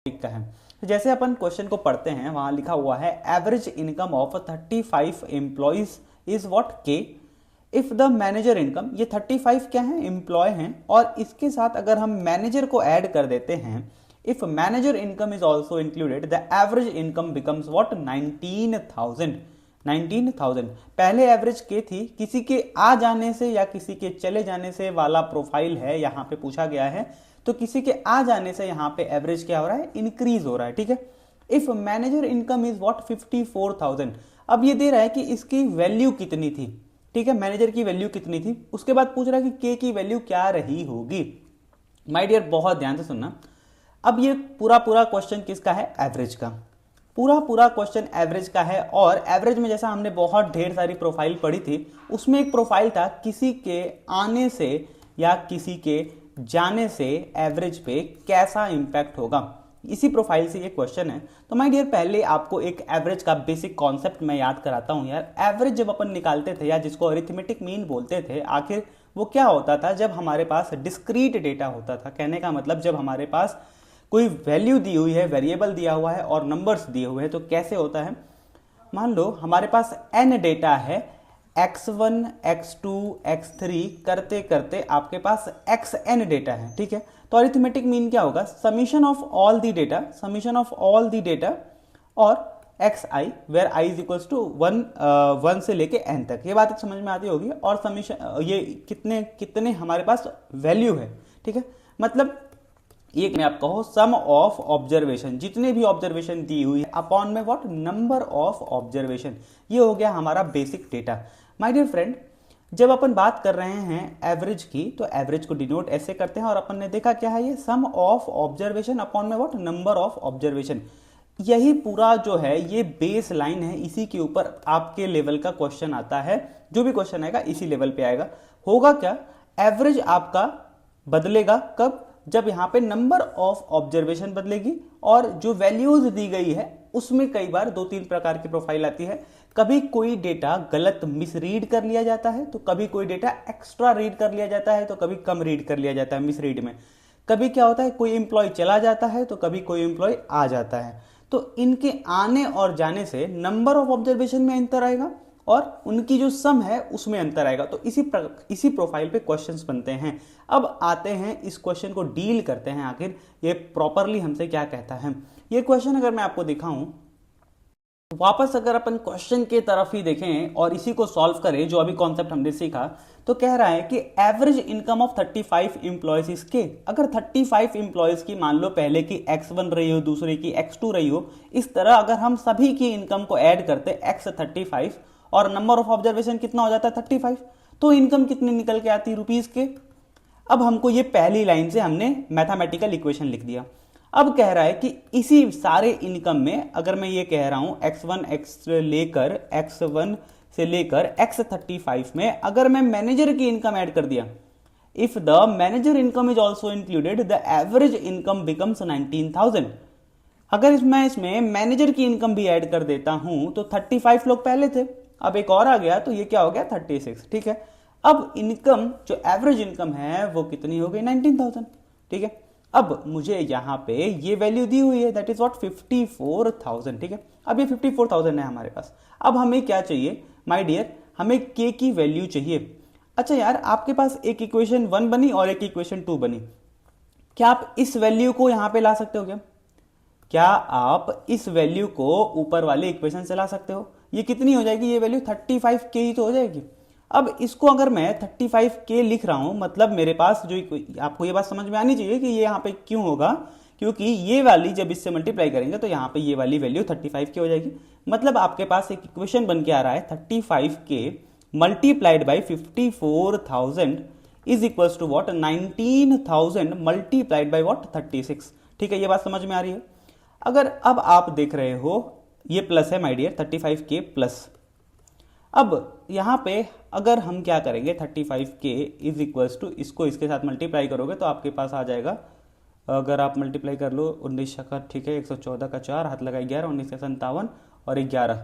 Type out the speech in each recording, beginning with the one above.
का है। तो जैसे अपन क्वेश्चन को पढ़ते हैं, वहां लिखा हुआ है average income of 35 employees is what के। इफ द मैनेजर इनकम, ये 35 क्या है, एम्प्लॉय हैं, और इसके साथ अगर हम मैनेजर को ऐड कर देते हैं, if manager income is also included the average income becomes what 19,000। 19,000 पहले एवरेज के थी, किसी के आ जाने से या किसी के चले जाने से वाला प्रोफाइल है, यहां पे पूछा गया है। तो किसी के आ जाने से यहां पे एवरेज क्या हो रहा है, इंक्रीज हो रहा है। ठीक है, if manager income is what 54,000। अब ये दे रहा है कि इसकी वैल्यू कितनी थी। ठीक है, मैनेजर की वैल्यू कितनी थी, उसके बाद पूछ रहा है कि के की वैल्यू क्या रही होगी। माय डियर बहुत ध्यान से सुनना। अब ये पूरा पूरा क्वेश्चन किसका है, एवरेज का। पूरा पूरा क्वेश्चन एवरेज का है, और एवरेज में जैसा हमने बहुत ढेर सारी प्रोफाइल पढ़ी थी, उसमें एक प्रोफाइल था किसी के आने से या किसी के जाने से एवरेज पे कैसा इंपैक्ट होगा। इसी प्रोफाइल से ये क्वेश्चन है। तो माय डियर पहले आपको एक एवरेज का बेसिक कॉन्सेप्ट मैं याद कराता हूं यार। एवरेज जब अपन निकालते थे या जिसको अरिथमेटिक मीन बोलते थे, आखिर वो क्या होता था, जब हमारे पास डिस्क्रीट डेटा होता था। कहने का मतलब जब हमारे पास कोई वैल्यू दी हुई है, वेरिएबल दिया हुआ है और नंबर्स दिए हुए हैं, तो कैसे होता है, मान लो हमारे पास n डेटा है, x1 x2 x3 करते करते आपके पास xn डेटा है। ठीक है, तो अरिथमेटिक मीन क्या होगा, summation of all the data, summation of all the data और xi where i is equals to 1 से लेके n तक। ये बात समझ में आती होगी। और समीशन ये कितने कितने हमारे पास वैल्यू है। ठीक है, मतलब ये मैं आपको कहो सम ऑफ ऑब्जर्वेशन, जितने भी ऑब्जर्वेशन दी हुई है अपॉन में व्हाट नंबर ऑफ ऑब्जर्वेशन, ये हो गया हमारा basic data. My dear friend, जब अपन बात कर रहे हैं एवरेज की, तो एवरेज को डिनोट ऐसे करते हैं, और अपन ने देखा क्या है, ये सम ऑफ ऑब्जर्वेशन अपॉन में व्हाट नंबर ऑफ ऑब्जर्वेशन। यही पूरा जो है ये बेस लाइन है, इसी के ऊपर आपके लेवल का क्वेश्चन आता है। जो भी क्वेश्चन आएगा इसी लेवल पे आएगा। होगा क्या, एवरेज आपका बदलेगा कब, जब यहां पे नंबर ऑफ ऑब्जर्वेशन बदलेगी, और जो वैल्यूज दी गई है उसमें कई बार 2-3 प्रकार की प्रोफाइल आती है। कभी कोई डेटा गलत मिसरीड कर लिया जाता है, तो कभी कोई डेटा एक्स्ट्रा रीड कर लिया जाता है, तो कभी कम रीड कर लिया जाता है मिसरीड में। कभी क्या होता है, कोई एम्प्लॉय चला जाता है, तो कभी कोई एम्प्लॉय आ जाता है। तो इनके आने और जाने से नंबर ऑफ ऑब्जर्वेशन में अंतर आएगा, और उनकी जो सम है उसमें अंतर आएगा। तो इसी प्रोफाइल पे क्वेश्चंस बनते हैं। अब आते हैं इस क्वेश्चन को डील करते हैं, आखिर ये प्रॉपरली हमसे क्या कहता है। ये क्वेश्चन अगर मैं आपको दिखाऊं, वापस अगर अपन क्वेश्चन के तरफ ही देखें और इसी को सॉल्व करें, जो अभी कॉन्सेप्ट हमने सीखा, तो कह रहा है कि एवरेज इनकम ऑफ 35 इंप्लॉयज इसके। अगर 35 इंप्लॉयज की मान लो पहले की x1 रही हो, दूसरे की x2 रही हो, इस तरह अगर हम सभी की इनकम को ऐड करते x35 और नंबर ऑफ ऑब्जर्वेशन कितना हो जाता है 35, तो इनकम कितनी निकल के आती है रुपीज के। अब हमको ये पहली लाइन से हमने मैथमेटिकल इक्वेशन लिख दिया। अब कह रहा है कि इसी सारे इनकम में अगर मैं ये कह रहा हूं x1 x1 से लेकर x35 में अगर मैं मैनेजर की इनकम ऐड कर दिया, if the manager income is also included the average income becomes 19,000। अगर इसमें मैनेजर की इनकम भी ऐड कर देता हूं, तो 35 लोग पहले थे, अब एक और आ गया, तो ये क्या हो गया 36। ठीक है, अब इनकम जो एवरेज इनकम है वो कितनी हो गई 19,000। ठीक है, अब मुझे यहां पे ये वैल्यू दी हुई है, दैट इज व्हाट 54,000। ठीक है, अब ये 54,000 है हमारे पास। अब हमें क्या चाहिए माय डियर, हमें के की वैल्यू चाहिए। अच्छा यार, आपके पास एक इक्वेशन 1 बनी और एक इक्वेशन 2 बनी, क्या आप इस वैल्यू को यहां पे ला सकते हो क्या आप इस वैल्यू को ऊपर वाले इक्वेशन से ला सकते हो। ये कितनी हो जाएगी, ये वैल्यू 35 के ही तो हो जाएगी। अब इसको अगर मैं 35 के लिख रहा हूं, मतलब मेरे पास जो, आपको ये बात समझ में आनी चाहिए कि ये यहां पे क्यों होगा, क्योंकि ये वाली जब इससे मल्टीप्लाई करेंगे तो यहां पे ये वाली वैल्यू 35 की हो जाएगी। मतलब आपके पास एक इक्वेशन बन के आ रहा है 35 के multiplied by 54,000 is equals to what 19,000 multiplied by what 36। ठीक है, ये बात समझ में आ रही है। अगर अब आप देख रहे हो ये प्लस है माय डियर 35 के प्लस। अब यहां पे अगर हम क्या करेंगे 35 के इज इक्वल्स टू इसको इसके साथ मल्टीप्लाई करोगे तो आपके पास आ जाएगा, अगर आप मल्टीप्लाई कर लो 19 का, ठीक है 114 का 4 हाथ लगा 11, 19 का 57 और 11,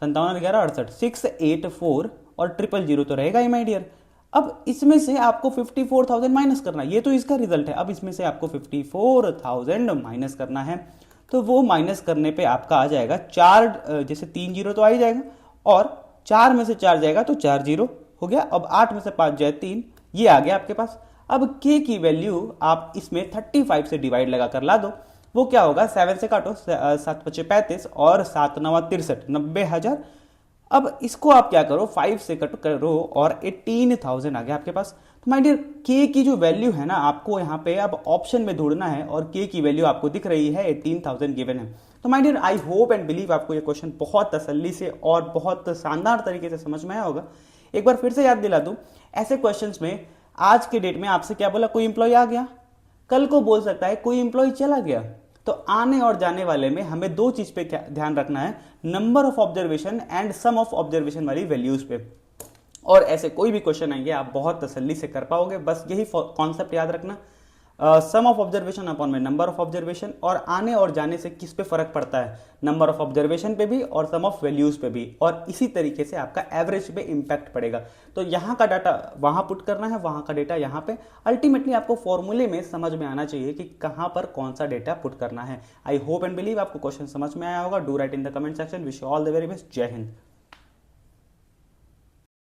57 11 68, 684 और 000 तो रहेगा ही माय डियर। अब इसमें से आपको 54,000 माइनस करना है, ये तो इसका रिजल्ट है। अब इसमें से आपको 54,000 माइनस करना है, तो वो माइनस करने पे आपका आ जाएगा 4, जैसे 3 जीरो तो आ ही जाएगा, और 4 में से 4 जाएगा तो 4 जीरो हो गया। अब 8 में से 5 जाए 3, ये आ गया आपके पास। अब k की वैल्यू आप इसमें 35 से डिवाइड लगा कर ला दो, वो क्या होगा, 7 से काटो, 7 पचे 35 और 7 नवा 63, 90,000। अब इसको आप क्या करो, 5 से कट करो और 18,000 आ गया आपके पास। तो माय डियर, के की जो वैल्यू है ना, आपको यहाँ पे अब ऑप्शन में ढूंढना है, और के की वैल्यू आपको दिख रही है 18,000 गिवन है। तो my dear, I hope and believe आपको ये क्वेश्चन बहुत तसल्ली से और बहुत शानदार तरीके से समझ में आया होगा। एक बार फिर से याद दिला दूं, ऐसे क्वेश्चंस में आज के डेट में आपसे क्या बोला, कोई इंप्लॉय आ गया, कल को बोल सकता है कोई इंप्लॉय चला गया। तो आने और जाने वाले में हमें दो चीज पे ध्यान रखना है, number of observation and sum of observation वाली वैल्यूज पे। और ऐसे कोई भी क्वेश्चन आएंगे आप बहुत तसल्ली से कर पाओगे। बस यही कॉन्सेप्ट याद रखना, सम ऑफ ऑब्जर्वेशन अपॉन में नंबर ऑफ ऑब्जर्वेशन, और आने और जाने से किस पे फर्क पड़ता है, नंबर ऑफ ऑब्जर्वेशन पे भी और सम ऑफ वैल्यूज पे भी, और इसी तरीके से आपका एवरेज पे इंपैक्ट पड़ेगा। तो यहाँ का डाटा वहां पुट करना है, वहां का डेटा यहाँ पे। अल्टीमेटली आपको फॉर्मूले में समझ में आना चाहिए कि कहां पर कौन सा डेटा पुट करना है। आई होप एंड बिलीव आपको क्वेश्चन समझ में आया होगा। Do right in the comment section. Wish you all the very best. जय हिंद।